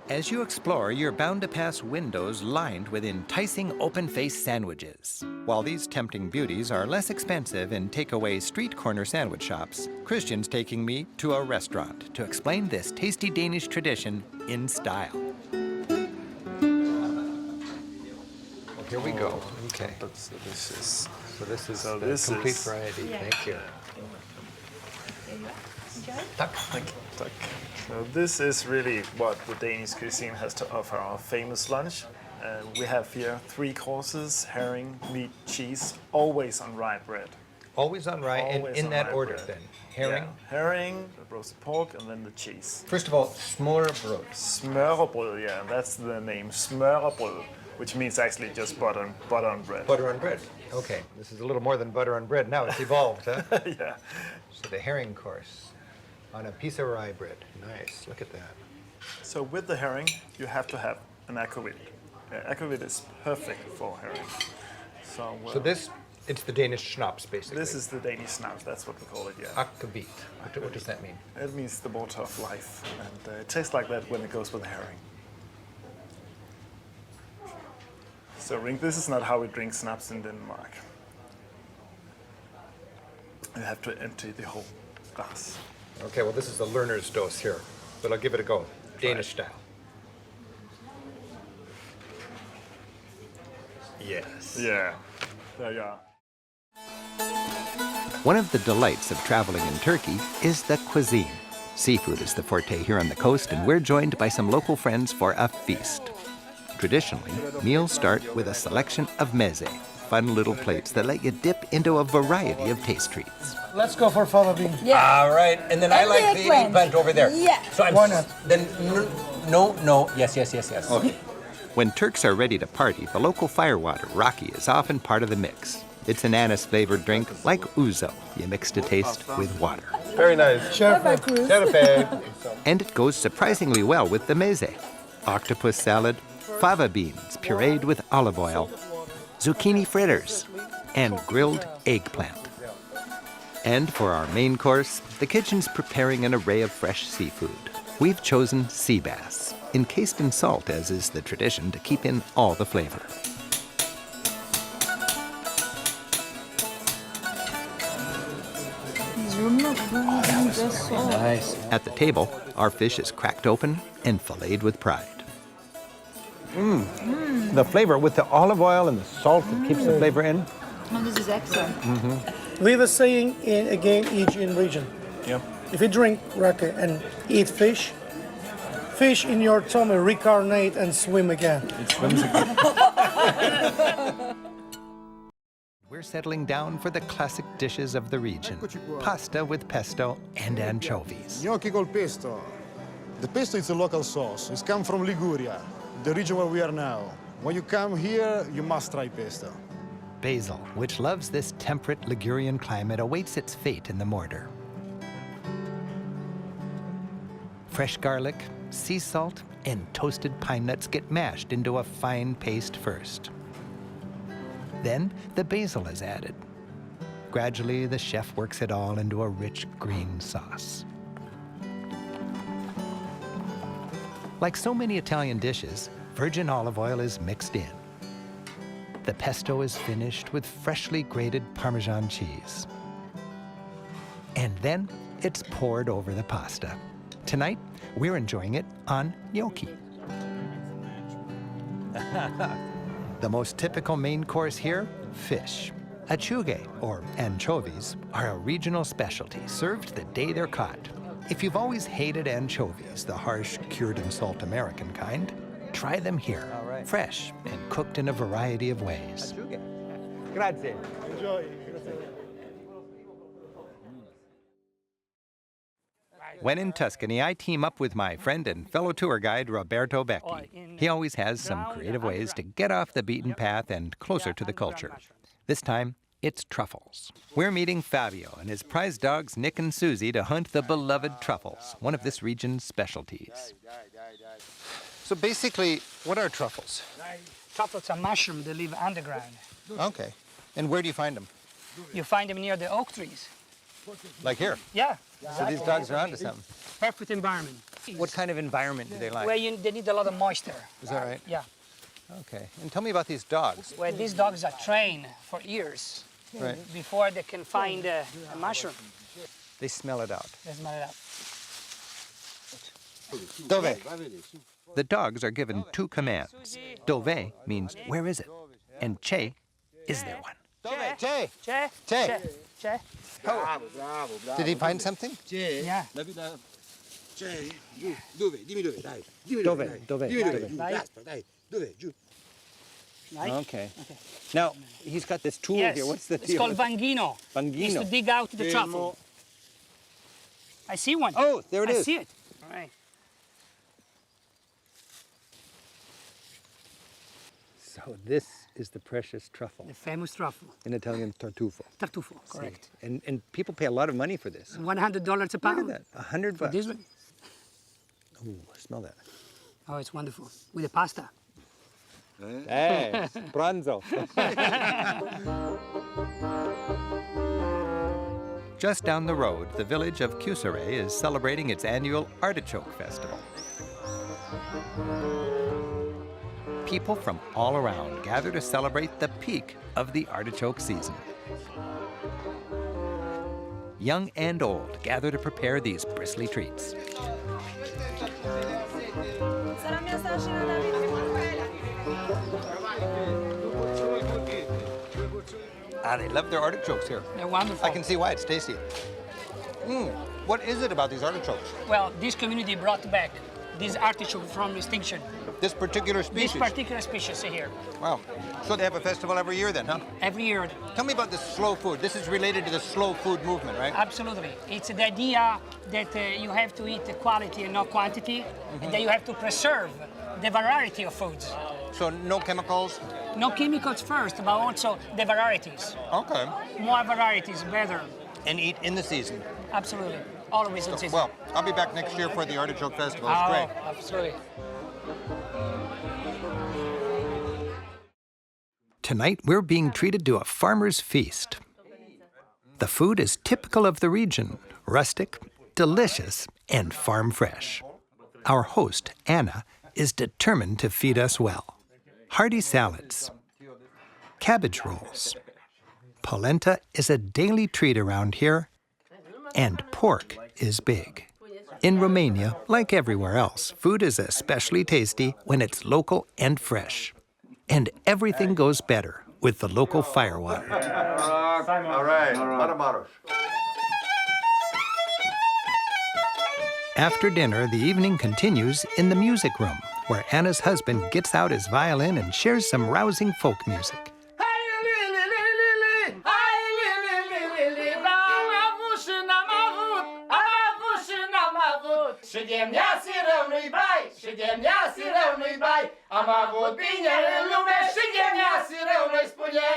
As you explore, you're bound to pass windows lined with enticing open-faced sandwiches. While these tempting beauties are less expensive in takeaway street corner sandwich shops, Christian's taking me to a restaurant to explain this tasty Danish tradition in style. Well, here we go. Okay. That's delicious. So this is So the this complete is- variety. Yeah. Thank you. Tack. So this is really what the Danish cuisine has to offer, our famous lunch. We have here 3 courses: herring, meat, cheese, always on rye bread. Always on rye, and Always in on that rye order bread. then. Herring. Yeah. Herring, the roasted pork, and then the cheese. First of all, smørrebrød. Smørrebrød, yeah, that's the name, smørrebrød, which means actually just butter on bread. Butter on bread. Okay, this is a little more than butter on bread now. It's evolved, huh? Yeah. So the herring course on a piece of rye bread. Nice, look at that. So with the herring, you have to have an aquavit. Aquavit is perfect for herring. So this, it's the Danish schnapps, basically. This is the Danish schnapps, that's what we call it, yeah. Akavit. What does that mean? It means the water of life, and it tastes like that when it goes with the herring. So Ring, this is not how we drink schnapps in Denmark. You have to empty the whole glass. Okay, well, this is the learner's dose here, but I'll give it a go. Danish style. Yes. Yeah, there you are. One of the delights of traveling in Turkey is the cuisine. Seafood is the forte here on the coast, and we're joined by some local friends for a feast. Traditionally, meals start with a selection of meze, fun little plates that let you dip into a variety of taste treats. Let's go for fava bean. Yeah. All right, and then I And like the the eggplant. eggplant over there. Yeah. So I'm Why not? Then no. Yes. Okay. When Turks are ready to party, the local firewater, Rocky, is often part of the mix. It's an anise-flavored drink like ouzo. You mix to taste with water. Very nice. Bye-bye, Cruz. And it goes surprisingly well with the meze. Octopus salad, fava beans pureed with olive oil, zucchini fritters, and grilled eggplant. And for our main course, the kitchen's preparing an array of fresh seafood. We've chosen sea bass, encased in salt, as is the tradition, to keep in all the flavor. Nice. At the table, our fish is cracked open and filleted with pride. The flavor with the olive oil and the salt that keeps the flavor in. Oh, this is excellent. We have a saying again, each in region. Yeah. If you drink rake and eat fish, fish in your tummy reincarnate and swim again. It swims again. We're settling down for the classic dishes of the region. Pasta with pesto and anchovies. Gnocchi col pesto. The pesto is a local sauce. It's come from Liguria, the region where we are now. When you come here, you must try pesto. Basil, which loves this temperate Ligurian climate, awaits its fate in the mortar. Fresh garlic, sea salt, and toasted pine nuts get mashed into a fine paste first. Then the basil is added. Gradually, the chef works it all into a rich green sauce. Like so many Italian dishes, virgin olive oil is mixed in. The pesto is finished with freshly grated Parmesan cheese. And then it's poured over the pasta. Tonight, we're enjoying it on gnocchi. The most typical main course here, fish. Artichoke, or anchovies, are a regional specialty served the day they're caught. If you've always hated anchovies, the harsh, cured in salt American kind, try them here, fresh and cooked in a variety of ways. Grazie. Enjoy. When in Tuscany, I team up with my friend and fellow tour guide, Roberto Becchi. He always has some creative ways to get off the beaten path and closer to the culture. This time, it's truffles. We're meeting Fabio and his prize dogs, Nick and Susie, to hunt the beloved truffles, one of this region's specialties. So basically, what are truffles? Truffles are mushrooms that live underground. Okay. And where do you find them? You find them near the oak trees. Like here? Yeah. So these dogs are onto something. Perfect environment. What kind of environment do they like? Where they need a lot of moisture. Is that right? Yeah. Okay. And tell me about these dogs. Where these dogs are trained for years Right. before they can find a mushroom. They smell it out. They smell it out. Dove. The dogs are given two commands. Dove means where is it? And che, is there one? Dove, che, Che, che. che. Did he find something? Yeah. Dove? Dimmi dove, dai. Dimmi Dove, dai. dove, Dimmi dove. dove. Dai. Aspetta, dai. Dove? Giù. Right? Okay. Now, he's got this tool Yes. here. What's the It's deal? called vangino. It's Vangino. to dig out the truffle. I see one. Oh, there it I is. see it. All right. So this is the precious truffle. The famous truffle. In Italian, tartufo. Tartufo, correct. And people pay a lot of money for this. $100 a Look pound. at that, $100. This one. Ooh, smell that. Oh, it's wonderful. With the pasta. Hey, pranzo. Just down the road, the village of Chiusere is celebrating its annual artichoke festival. People from all around gather to celebrate the peak of the artichoke season. Young and old gather to prepare these bristly treats. They love their artichokes here. They're wonderful. I can see why, it's tasty. What is it about these artichokes? Well, this community brought back this artichoke from extinction. This particular species? This particular species here. Wow. So they have a festival every year then, huh? Every year. Tell me about this slow food. This is related to the slow food movement, right? Absolutely. It's the idea that you have to eat quality and not quantity, and that you have to preserve the variety of foods. So no chemicals? No chemicals first, but also the varieties. Okay. More varieties, better. And eat in the season. Absolutely. Always in season. Well, I'll be back next year for the Artichoke Festival. It's great. Absolutely. Tonight, we're being treated to a farmer's feast. The food is typical of the region, rustic, delicious, and farm fresh. Our host, Anna, is determined to feed us well. Hearty salads, cabbage rolls. Polenta is a daily treat around here, and pork is big. In Romania, like everywhere else, food is especially tasty when it's local and fresh. And everything goes better with the local firewater. All right, Matamoros. After dinner, the evening continues in the music room, where Anna's husband gets out his violin and shares some rousing folk music. Și de neasă rău nu-i bai, și de neasă rău nu-i bai. Am avut bine în lume și de neasă rău nu-i spune.